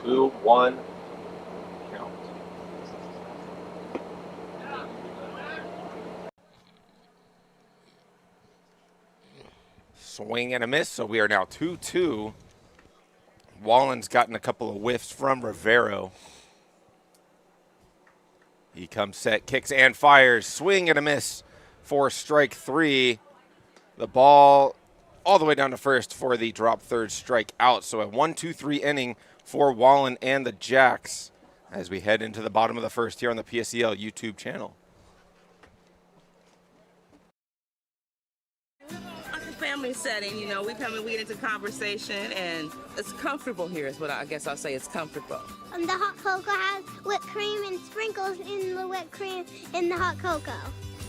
2-1 count. Swing and a miss, so we are now 2-2. Wallen's gotten a couple of whiffs from Rivero. He comes set, kicks and fires. Swing and a miss for strike 3. The ball all the way down to first for the drop third strike out. So a 1-2-3 inning for Wallen and the Jacks as we head into the bottom of the first here on the PSEL YouTube channel. Like a family setting, you know, we come and we get into conversation, and it's comfortable here is what I guess I'll say. It's comfortable. The hot cocoa has whipped cream and sprinkles in the whipped cream in the hot cocoa.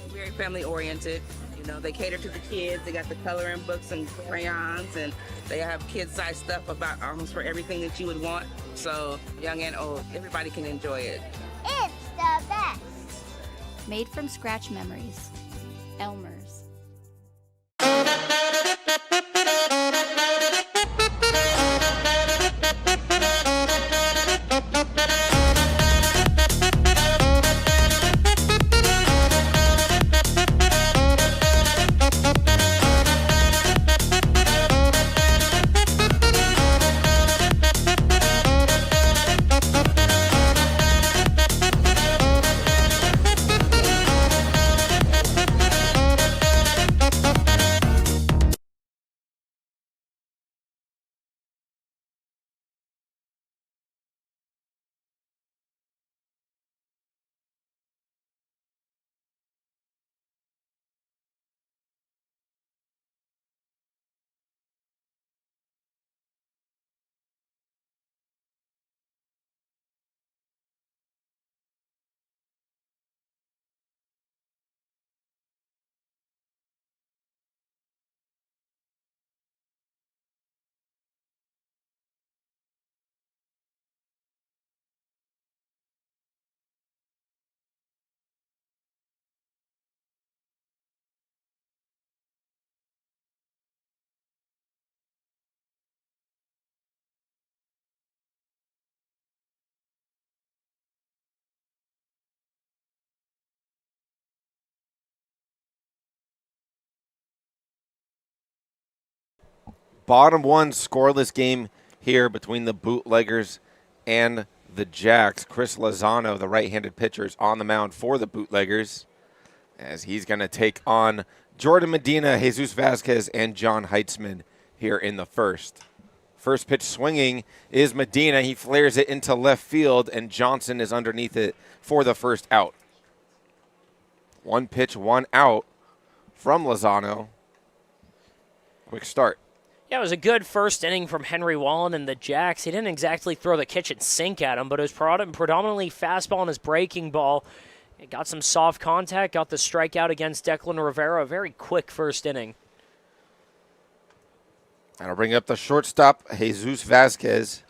Very family oriented. You know, they cater to the kids. They got the coloring books and crayons, and they have kid-sized stuff about almost for everything that you would want. So young and old, everybody can enjoy it. It's the best. Made from scratch memories. Elmer's. Bottom one scoreless game here between the Bootleggers and the Jacks. Chris Lozano, the right-handed pitcher, is on the mound for the Bootleggers as he's going to take on Jordan Medina, Jesus Vasquez, and John Heitzman here in the first. First pitch swinging is Medina. He flares it into left field, and Johnson is underneath it for the first out. One pitch, one out from Lozano. Quick start. Yeah, it was a good first inning from Henry Wallen and the Jacks. He didn't exactly throw the kitchen sink at him, but it was predominantly fastball and his breaking ball. It got some soft contact, got the strikeout against Declan Rivera. A very quick first inning. That'll bring up the shortstop, Jesus Vasquez.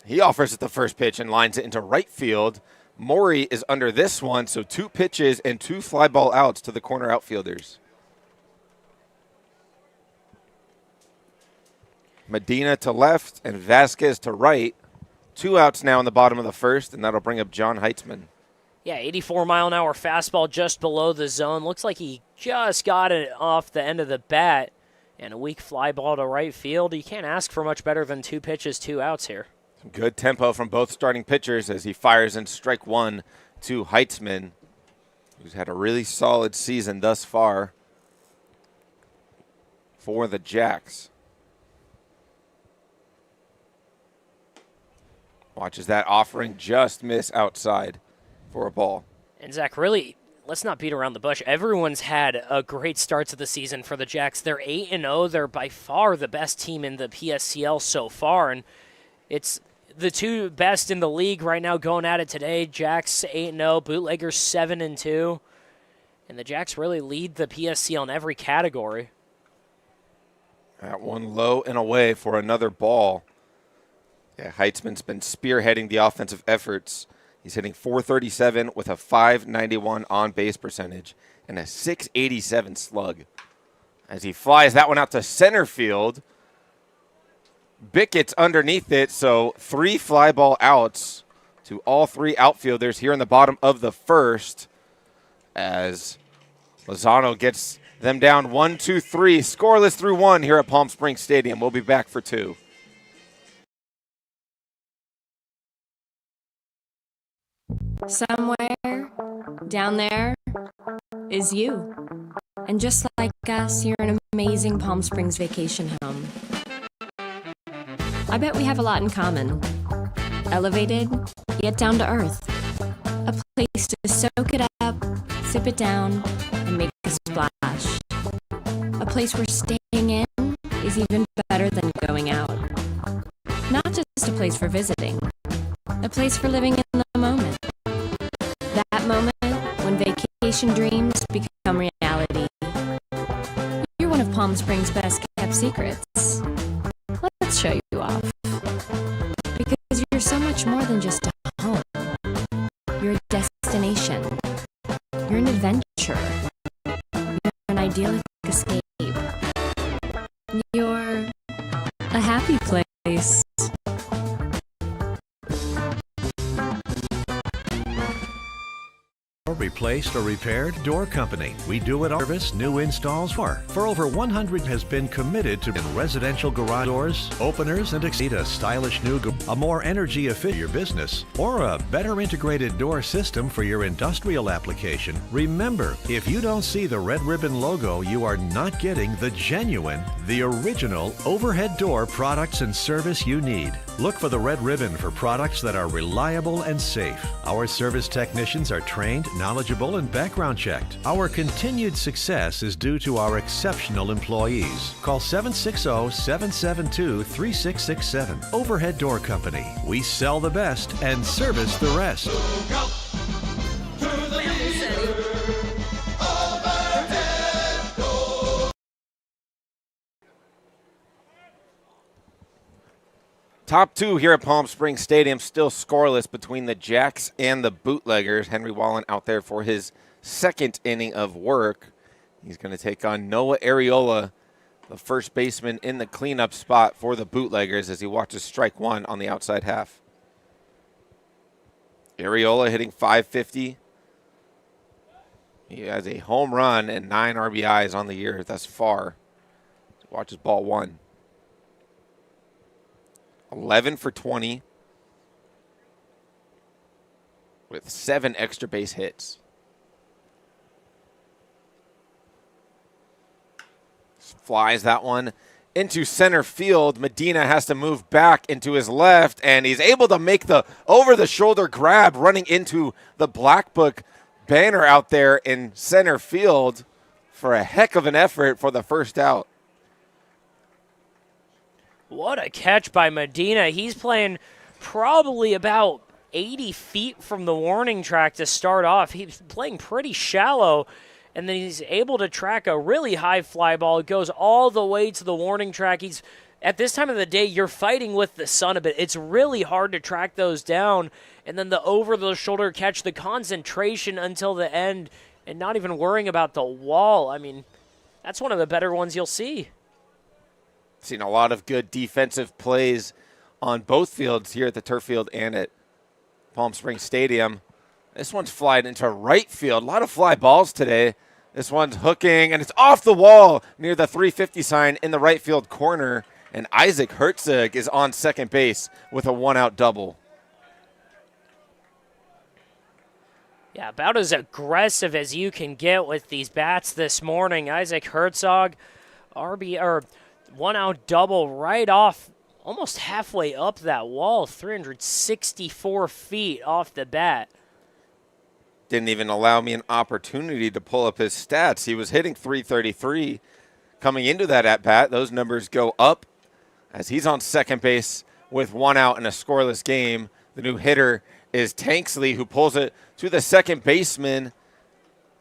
He offers it the first pitch and lines it into right field. Maury is under this one, so 2 pitches and 2 fly ball outs to the corner outfielders. Medina to left and Vasquez to right. 2 outs now in the bottom of the first, and that'll bring up John Heitzman. Yeah, 84-mile-an-hour fastball just below the zone. Looks like he just got it off the end of the bat. And a weak fly ball to right field. You can't ask for much better than 2 pitches, 2 outs here. Some good tempo from both starting pitchers as he fires in strike 1 to Heitzman, who's had a really solid season thus far for the Jacks. Watches that offering just miss outside for a ball. And Zach, really, let's not beat around the bush. Everyone's had a great start to the season for the Jacks. They're 8-0. They're by far the best team in the PSCL so far, and it's the 2 best in the league right now going at it today. Jacks 8-0, Bootleggers 7-2, and the Jacks really lead the PSCL in every category. That one low and away for another ball. Yeah, Heitzman's been spearheading the offensive efforts. He's hitting .437 with a .591 on-base percentage and a .687 slug. As he flies that one out to center field, Bickett's underneath it, so 3 fly ball outs to all 3 outfielders here in the bottom of the first as Lozano gets them down 1-2-3, scoreless through 1 here at Palm Springs Stadium. We'll be back for 2. Somewhere down there is you. And just like us, you're an amazing Palm Springs vacation home. I bet we have a lot in common. Elevated, yet down to earth. A place to soak it up, sip it down, and make a splash. A place where staying in is even better than going out. Not just a place for visiting, a place for living in the moment. That moment when vacation dreams become reality. You're one of Palm Springs' best kept secrets. Let's show you off. Because you're so much more than just a home. You're a destination. You're an adventure. You're an idyllic escape. You're a happy place. Replaced or repaired door company. We do it all. Service, new installs, more. For over 100 has been committed to residential garage doors, openers, and exceed a stylish new, a more energy efficient your business, or a better integrated door system for your industrial application. Remember, if you don't see the red ribbon logo, you are not getting the genuine, the original overhead door products and service you need. Look for the red ribbon for products that are reliable and safe. Our service technicians are trained, knowledgeable, and background checked. Our continued success is due to our exceptional employees. Call 760-772-3667. Overhead Door Company. We sell the best and service the rest. Top 2 here at Palm Springs Stadium, still scoreless between the Jacks and the Bootleggers. Henry Wallen out there for his second inning of work. He's going to take on Noah Areola, the first baseman in the cleanup spot for the Bootleggers as he watches strike 1 on the outside half. Areola hitting .550. He has a home run and 9 RBIs on the year thus far. Watches ball 1. 11 for 20 with 7 extra base hits. Flies that one into center field. Medina has to move back into his left, and he's able to make the over-the-shoulder grab running into the Black Book banner out there in center field for a heck of an effort for the first out. What a catch by Medina. He's playing probably about 80 feet from the warning track to start off. He's playing pretty shallow, and then he's able to track a really high fly ball. It goes all the way to the warning track. He's at this time of the day, you're fighting with the sun a bit. It's really hard to track those down, and then the over-the-shoulder catch, the concentration until the end, and not even worrying about the wall. I mean, that's one of the better ones you'll see. Seen a lot of good defensive plays on both fields here at the turf field and at Palm Springs Stadium. This one's flying into right field. A lot of fly balls today. This one's hooking, and it's off the wall near the 350 sign in the right field corner. And Isaac Herzog is on second base with a one-out double. Yeah, about as aggressive as you can get with these bats this morning. Isaac Herzog, one-out double right off, almost halfway up that wall, 364 feet off the bat. Didn't even allow me an opportunity to pull up his stats. He was hitting .333 coming into that at-bat. Those numbers go up as he's on second base with one out in a scoreless game. The new hitter is Tanksley, who pulls it to the second baseman.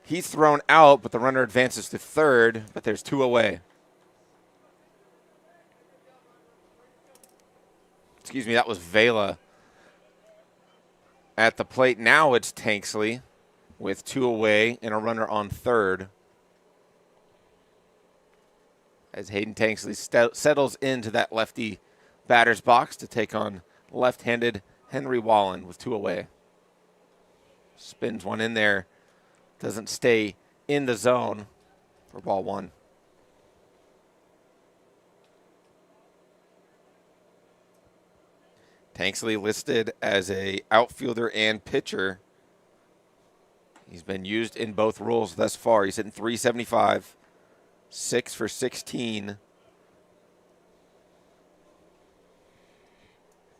He's thrown out, but the runner advances to third, but there's 2 away. Excuse me, that was Vela at the plate. Now it's Tanksley with 2 away and a runner on third. As Hayden Tanksley settles into that lefty batter's box to take on left-handed Henry Wallen with 2 away. Spins one in there. Doesn't stay in the zone for ball 1. Tanksley listed as a outfielder and pitcher. He's been used in both roles thus far. He's hitting .375, 6 for 16.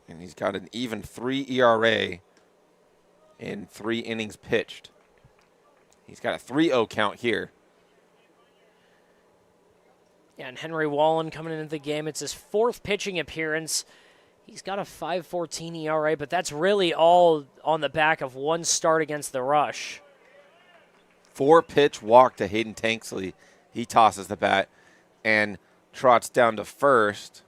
And he's got an even 3 ERA in 3 innings pitched. He's got a 3-0 count here. Yeah, and Henry Wallen coming into the game. It's his 4th pitching appearance. He's got a 5.14 ERA, but that's really all on the back of 1 start against the Rush. 4-pitch walk to Hayden Tanksley. He tosses the bat and trots down to first.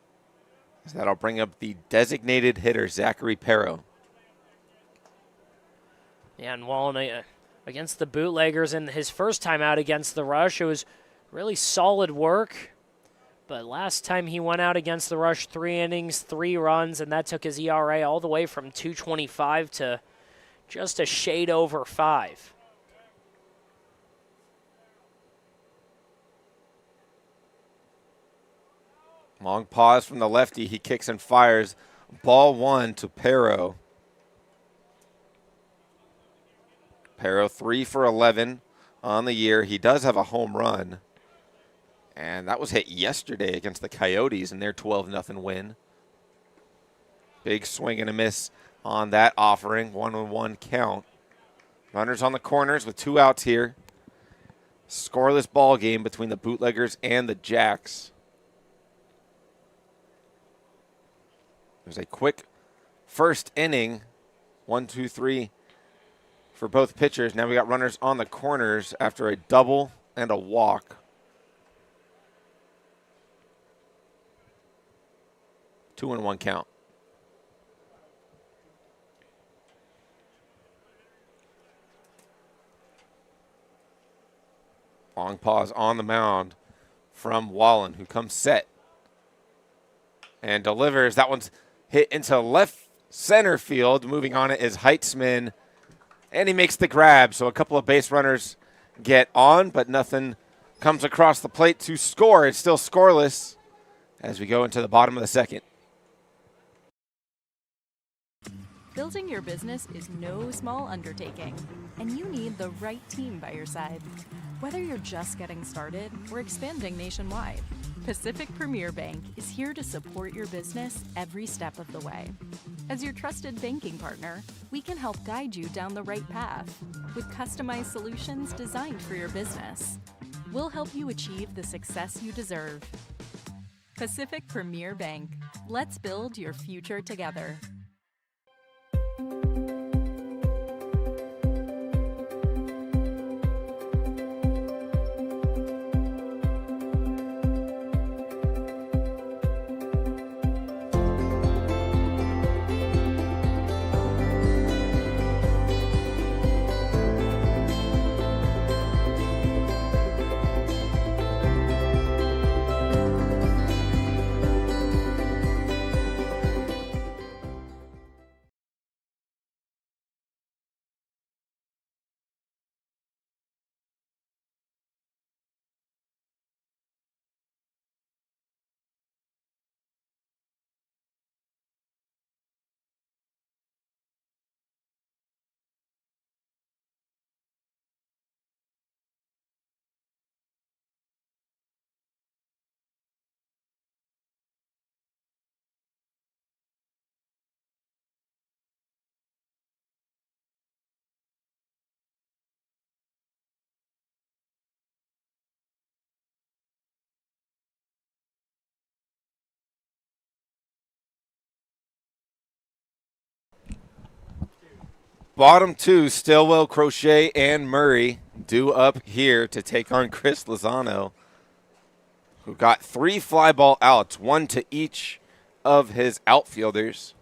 So that'll bring up the designated hitter, Zachary Perro. Yeah, and Wallen against the Bootleggers in his first time out against the Rush, it was really solid work. But last time he went out against the Rush, 3 innings, 3 runs, and that took his ERA all the way from 2.25 to just a shade over 5. Long pause from the lefty. He kicks and fires. Ball 1 to Perro. Perro 3 for 11 on the year. He does have a home run. And that was hit yesterday against the Coyotes in their 12-0 win. Big swing and a miss on that offering. 1-1 count. Runners on the corners with 2 outs here. Scoreless ball game between the Bootleggers and the Jacks. There's a quick first inning. 1, 2, 3 for both pitchers. Now we got runners on the corners after a double and a walk. 2-1 count. Long pause on the mound from Wallen, who comes set and delivers. That one's hit into left center field. Moving on it is Heitzman, and he makes the grab. So a couple of base runners get on, but nothing comes across the plate to score. It's still scoreless as we go into the bottom of the second. Building your business is no small undertaking, and you need the right team by your side. Whether you're just getting started or expanding nationwide, Pacific Premier Bank is here to support your business every step of the way. As your trusted banking partner, we can help guide you down the right path with customized solutions designed for your business. We'll help you achieve the success you deserve. Pacific Premier Bank. Let's build your future together. Bottom 2, Stillwell, Crochet, and Murray due up here to take on Chris Lozano, who got 3 fly ball outs, 1 to each of his outfielders.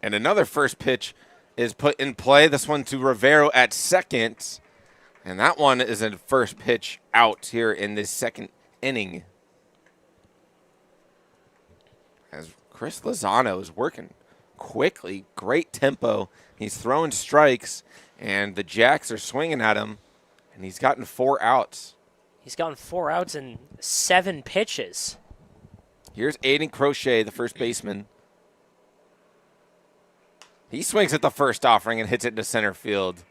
And another first pitch is put in play. This one to Rivero at second. And that one is a first pitch out here in this second inning. as Chris Lozano is working quickly, great tempo. He's throwing strikes, and the Jacks are swinging at him, and he's gotten 4 outs. He's gotten 4 outs in 7 pitches. Here's Aiden Crochet, the first baseman. He swings at the first offering and hits it to center field.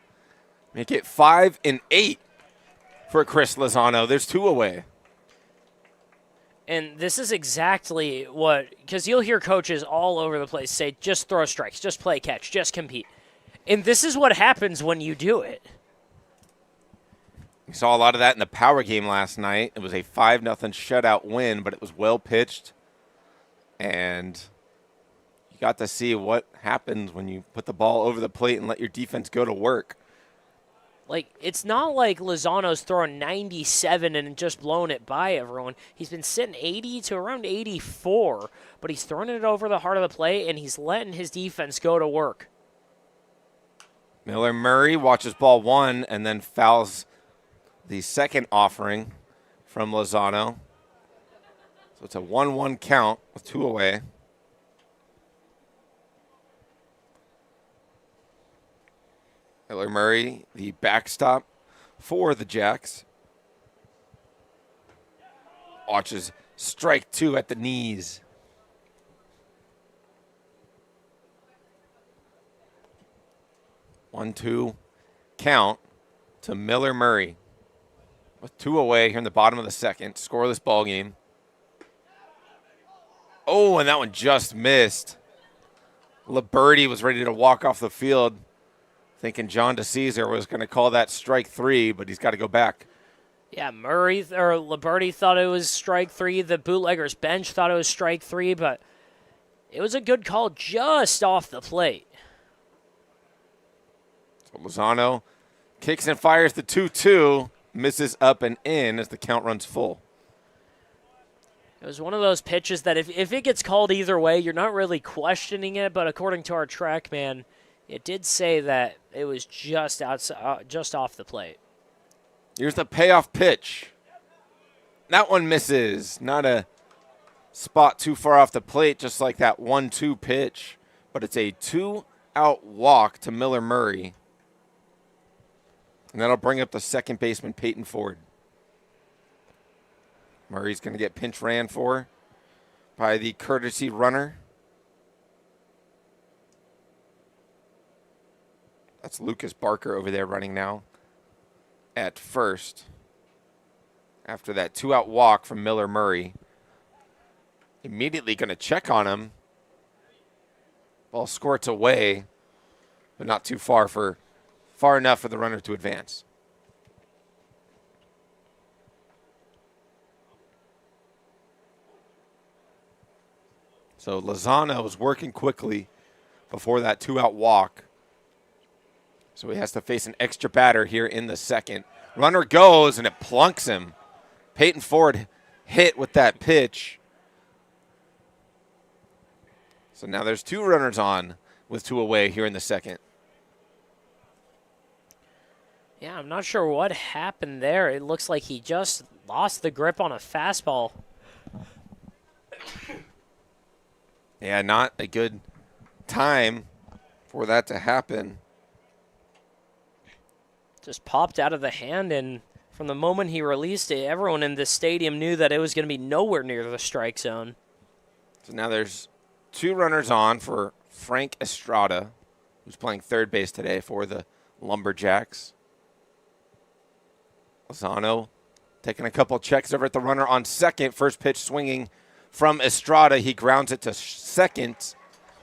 Make it 5 and 8 for Chris Lozano. There's 2 away. And this is exactly what, because you'll hear coaches all over the place say, just throw strikes, just play catch, just compete. And this is what happens when you do it. We saw a lot of that in the power game last night. It was a 5-0 shutout win, but it was well pitched. And you got to see what happens when you put the ball over the plate and let your defense go to work. Like, it's not like Lozano's throwing 97 and just blowing it by everyone. He's been sitting 80 to around 84, but he's throwing it over the heart of the plate, and he's letting his defense go to work. Miller Murray watches ball 1 and then fouls the second offering from Lozano. So it's a 1-1 count with 2 away. Miller Murray, the backstop for the Jacks. Watches strike 2 at the knees. One-two count to Miller Murray. With 2 away here in the bottom of the second. Scoreless ball game. Oh, and that one just missed. Liberty was ready to walk off the field, thinking John DeCesar was going to call that strike 3, but he's got to go back. Yeah, Liberty thought it was strike 3. The Bootleggers bench thought it was strike 3, but it was a good call just off the plate. So Lozano kicks and fires the 2-2, misses up and in as the count runs full. It was one of those pitches that if it gets called either way, you're not really questioning it, but according to our track man, it did say that it was just off the plate. Here's the payoff pitch. That one misses. Not a spot too far off the plate, just like that 1-2 pitch. But it's a 2-out walk to Miller Murray. And that'll bring up the second baseman, Peyton Ford. Murray's going to get pinch ran for by the courtesy runner. That's Lucas Barker over there running now at first. After that 2-out walk from Miller Murray. Immediately going to check on him. Ball squirts away, but not too far enough for the runner to advance. So Lozano was working quickly before that 2-out walk. So he has to face an extra batter here in the second. Runner goes, and it plunks him. Peyton Ford hit with that pitch. So now there's 2 runners on with 2 away here in the second. Yeah, I'm not sure what happened there. It looks like he just lost the grip on a fastball. Yeah, not a good time for that to happen. Just popped out of the hand, and from the moment he released it, everyone in this stadium knew that it was going to be nowhere near the strike zone. So now there's 2 runners on for Frank Estrada, who's playing third base today for the Lumberjacks. Lozano taking a couple checks over at the runner on second. First pitch swinging from Estrada. He grounds it to second,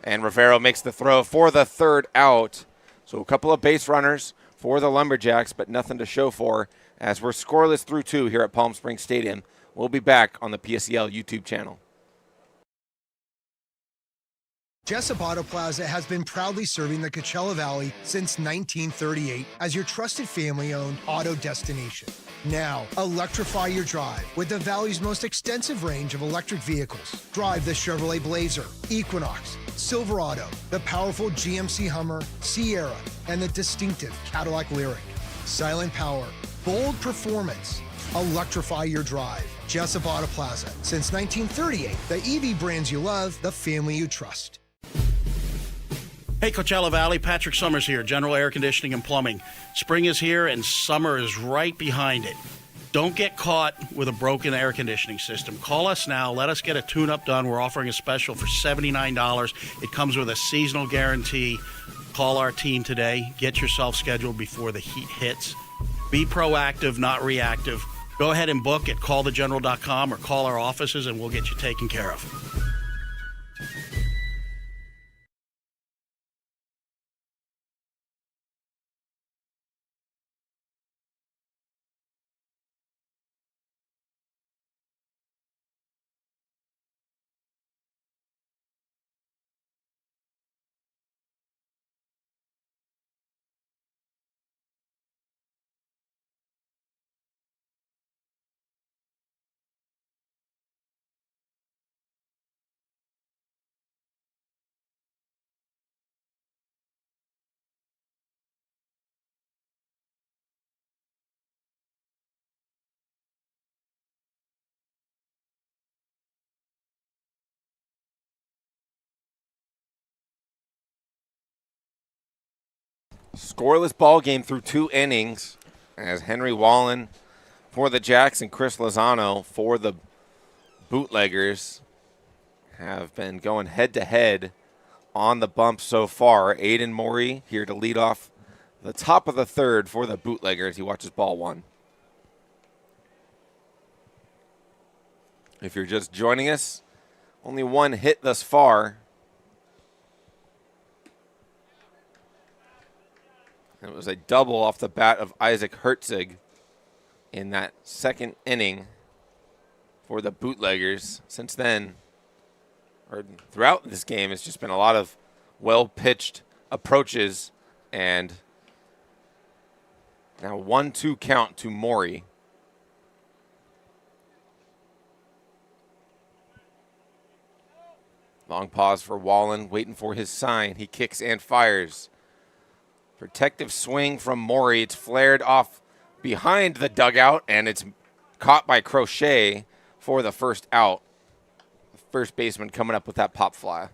and Rivero makes the throw for the 3rd out. So a couple of base runners for the Lumberjacks, but nothing to show for as we're scoreless through 2 here at Palm Springs Stadium. We'll be back on the PSEL YouTube channel. Jessup Auto Plaza has been proudly serving the Coachella Valley since 1938 as your trusted family-owned auto destination. Now, electrify your drive with the Valley's most extensive range of electric vehicles. Drive the Chevrolet Blazer, Equinox, Silverado, the powerful GMC Hummer, Sierra, and the distinctive Cadillac Lyriq. Silent power, bold performance. Electrify your drive. Jessup Auto Plaza. Since 1938, the EV brands you love, the family you trust. Hey, Coachella Valley, Patrick Summers here, General Air Conditioning and Plumbing. Spring is here and summer is right behind it. Don't get caught with a broken air conditioning system. Call us now. Let us get a tune-up done. We're offering a special for $79. It comes with a seasonal guarantee. Call our team today. Get yourself scheduled before the heat hits. Be proactive, not reactive. Go ahead and book at callthegeneral.com or call our offices and we'll get you taken care of. Scoreless ball game through 2 innings as Henry Wallen for the Jacks and Chris Lozano for the Bootleggers have been going head-to-head on the bump so far. Aiden Morey here to lead off the top of the third for the Bootleggers. He watches ball 1. If you're just joining us, only 1 hit thus far. It was a double off the bat of Isaac Hertzig in that second inning for the Bootleggers. Since then, or throughout this game, it's just been a lot of well-pitched approaches, and now 1-2 count to Morey. Long pause for Wallen, waiting for his sign. He kicks and fires. Protective swing from Morey. It's flared off behind the dugout, and it's caught by Crochet for the first out. First baseman coming up with that pop fly.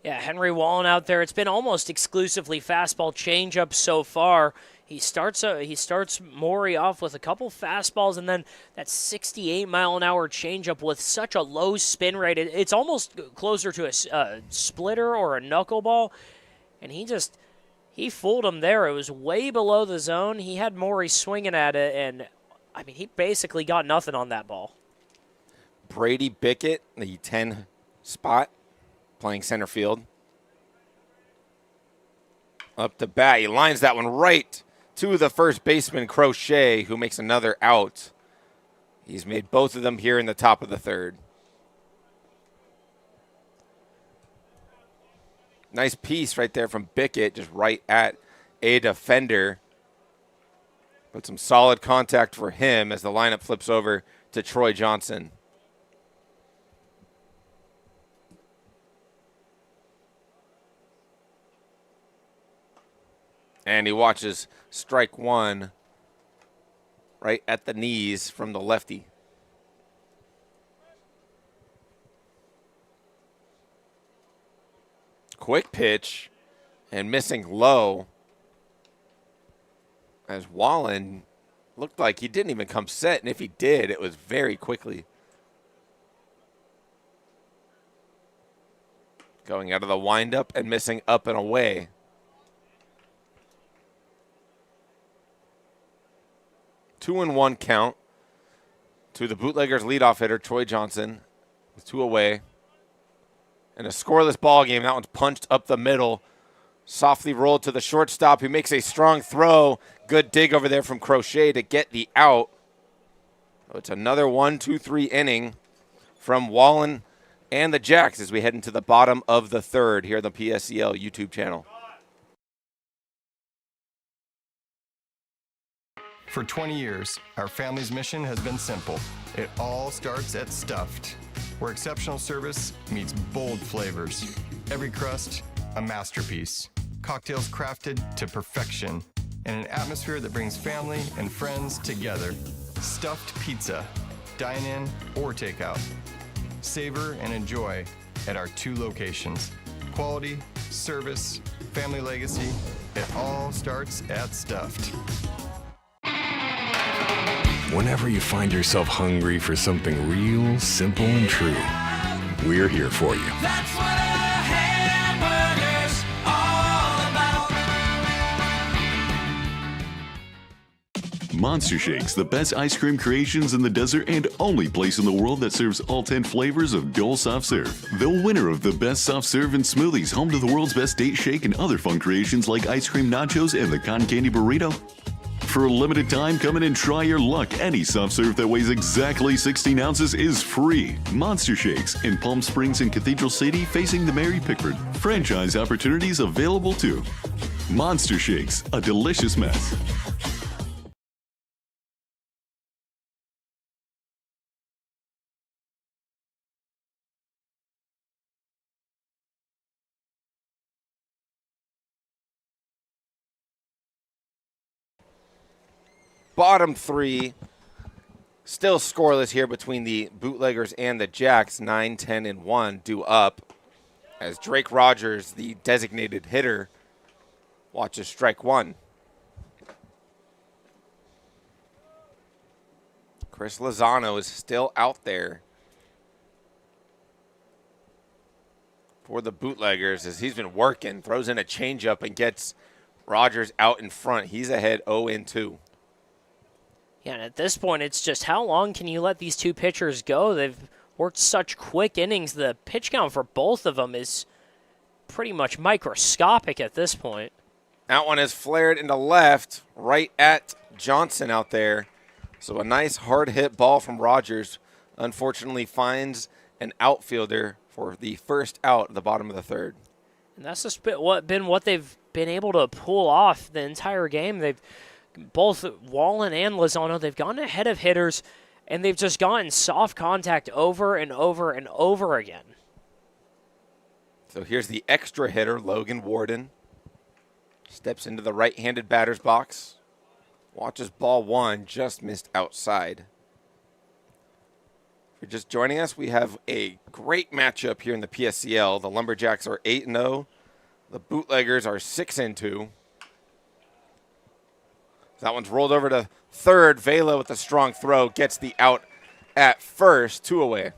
Yeah, Henry Wallen out there. It's been almost exclusively fastball changeup so far. He starts Morey off with a couple fastballs and then that 68-mile-an-hour changeup with such a low spin rate. It's almost closer to a splitter or a knuckleball. And he fooled him there. It was way below the zone. He had Morey swinging at it, and, I mean, he basically got nothing on that ball. Brady Bickett, the 10 spot, playing center field. Up to bat. He lines that one right to the first baseman, Crochet, who makes another out. He's made both of them here in the top of the third. Nice piece right there from Bickett, just right at a defender. But some solid contact for him as the lineup flips over to Troy Johnson. And he watches strike 1 right at the knees from the lefty. Quick pitch and missing low as Wallen looked like he didn't even come set, and if he did, it was very quickly. Going out of the windup and missing up and away. Two and 1 count to the Bootleggers leadoff hitter, Troy Johnson, with 2 away. And a scoreless ball game. That one's punched up the middle. Softly rolled to the shortstop, who makes a strong throw. Good dig over there from Crochet to get the out. So it's another 1-2-3 inning from Wallen and the Jacks as we head into the bottom of the third here on the PSCL YouTube channel. For 20 years, our family's mission has been simple. It all starts at Stuffed, where exceptional service meets bold flavors. Every crust, a masterpiece. Cocktails crafted to perfection in an atmosphere that brings family and friends together. stuffed pizza, dine in or take out. Savor and enjoy at our 2 locations. Quality, service, family legacy, it all starts at Stuffed. Whenever you find yourself hungry for something real, simple, and true, we're here for you. That's what a hamburger's all about. Monster Shakes, the best ice cream creations in the desert and only place in the world that serves all 10 flavors of Dole Soft Serve. The winner of the best soft serve and smoothies, home to the world's best date shake and other fun creations like ice cream nachos and the cotton candy burrito. For a limited time, come in and try your luck. Any soft serve that weighs exactly 16 ounces is free. Monster Shakes in Palm Springs and Cathedral City facing the Mary Pickford. Franchise opportunities available too. Monster Shakes, a delicious mess. Bottom 3, still scoreless here between the Bootleggers and the Jacks. 9, 10, and 1 due up as Drake Rogers, the designated hitter, watches strike 1. Chris Lozano is still out there for the Bootleggers as he's been working, throws in a changeup and gets Rogers out in front. He's ahead 0-2. Yeah, and at this point, it's just how long can you let these two pitchers go? They've worked such quick innings. The pitch count for both of them is pretty much microscopic at this point. That one is flared into left, right at Johnson out there. So a nice hard hit ball from Rogers unfortunately finds an outfielder for the first out at the bottom of the third. And that's just been what they've been able to pull off the entire game. They've both Wallen and Lozano, they've gone ahead of hitters, and they've just gotten soft contact over and over and over again. So here's the extra hitter, Logan Warden. Steps into the right-handed batter's box. Watches ball 1, just missed outside. If you're just joining us, we have a great matchup here in the PSCL. The Lumberjacks are 8-0. The Bootleggers are 6-2. That one's rolled over to third. Vela with a strong throw gets the out at first. 2 away.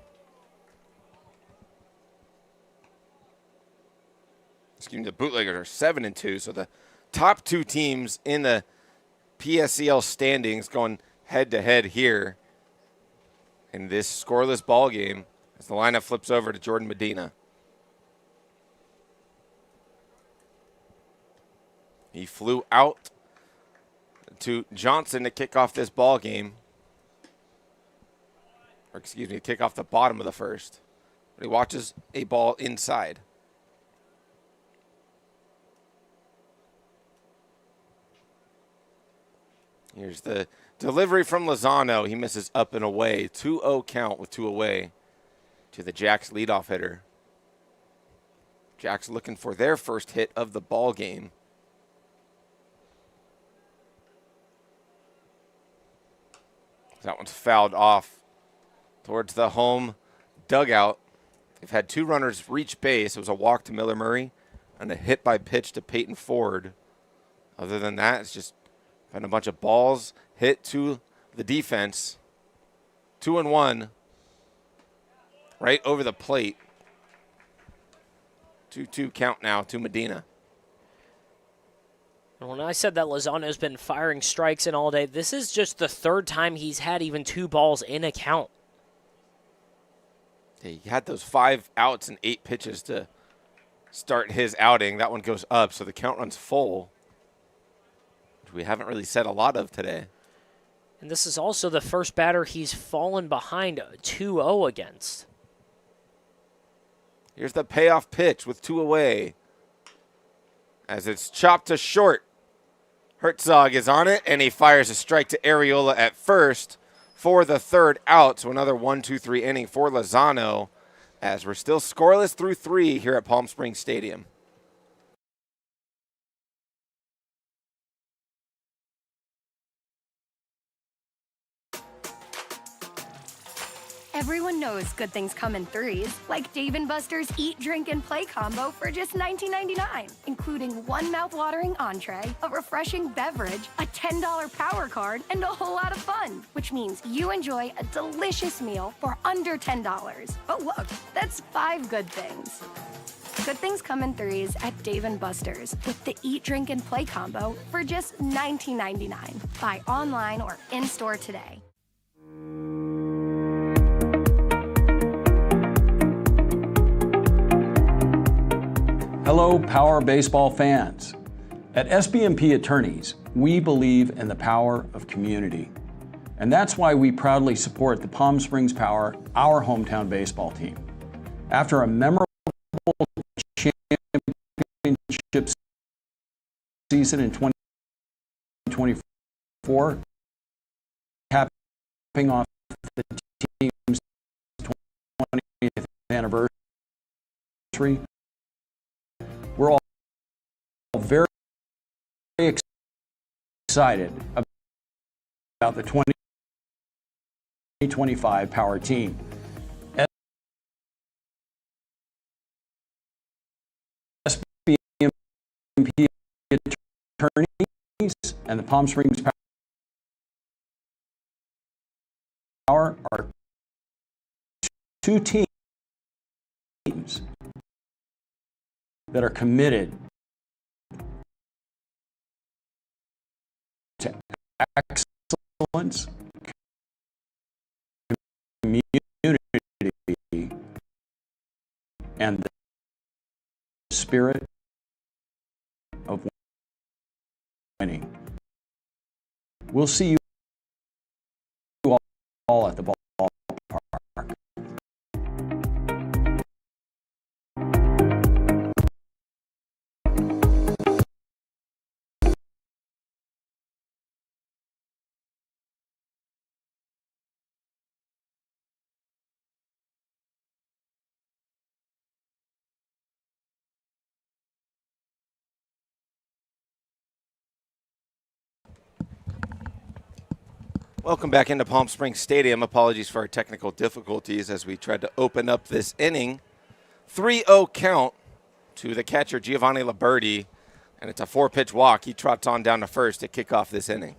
Excuse me, the Bootleggers are 7-2. So the top 2 teams in the PSCL standings going head-to-head here in this scoreless ball game as the lineup flips over to Jordan Medina. He flew out to Johnson to kick off this ball game. Or excuse me, kick off the bottom of the first. But he watches a ball inside. Here's the delivery from Lozano. He misses up and away. 2-0 count with 2 away to the Jacks leadoff hitter. Jacks looking for their first hit of the ball game. That one's fouled off towards the home dugout. They've had 2 runners reach base. It was a walk to Miller Murray and a hit by pitch to Peyton Ford. Other than that, it's just been a bunch of balls hit to the defense. 2-1 right over the plate. 2-2 count now to Medina. And when I said that Lozano's been firing strikes in all day, this is just the 3rd time he's had even 2 balls in a count. He had those 5 outs and 8 pitches to start his outing. That one goes up, so the count runs full, which we haven't really said a lot of today. And this is also the first batter he's fallen behind 2-0 against. Here's the payoff pitch with 2 away. As it's chopped to short. Herzog is on it, and he fires a strike to Areola at first for the 3rd out. So another 1-2-3 inning for Lozano as we're still scoreless through 3 here at Palm Springs Stadium. Everyone knows good things come in threes, like Dave & Buster's Eat, Drink, and Play combo for just $19.99, including one mouth-watering entree, a refreshing beverage, a $10 power card, and a whole lot of fun, which means you enjoy a delicious meal for under $10. Oh, look, that's 5 good things. Good things come in threes at Dave & Buster's with the Eat, Drink, and Play combo for just $19.99. Buy online or in-store today. Hello, Power Baseball fans. At SBMP Attorneys, we believe in the power of community. And that's why we proudly support the Palm Springs Power, our hometown baseball team. After a memorable championship season in 2024, capping off the team's 20th anniversary, we're all very excited about the 2025 Power team. SBMP Attorneys and the Palm Springs Power are two teams that are committed to excellence, community, and the spirit of winning. We'll see you all at the ballpark. Welcome back into Palm Springs Stadium. Apologies for our technical difficulties as we tried to open up this inning. 3-0 count to the catcher, Giovanni Liberti, and it's a 4-pitch walk. He trots on down to first to kick off this inning.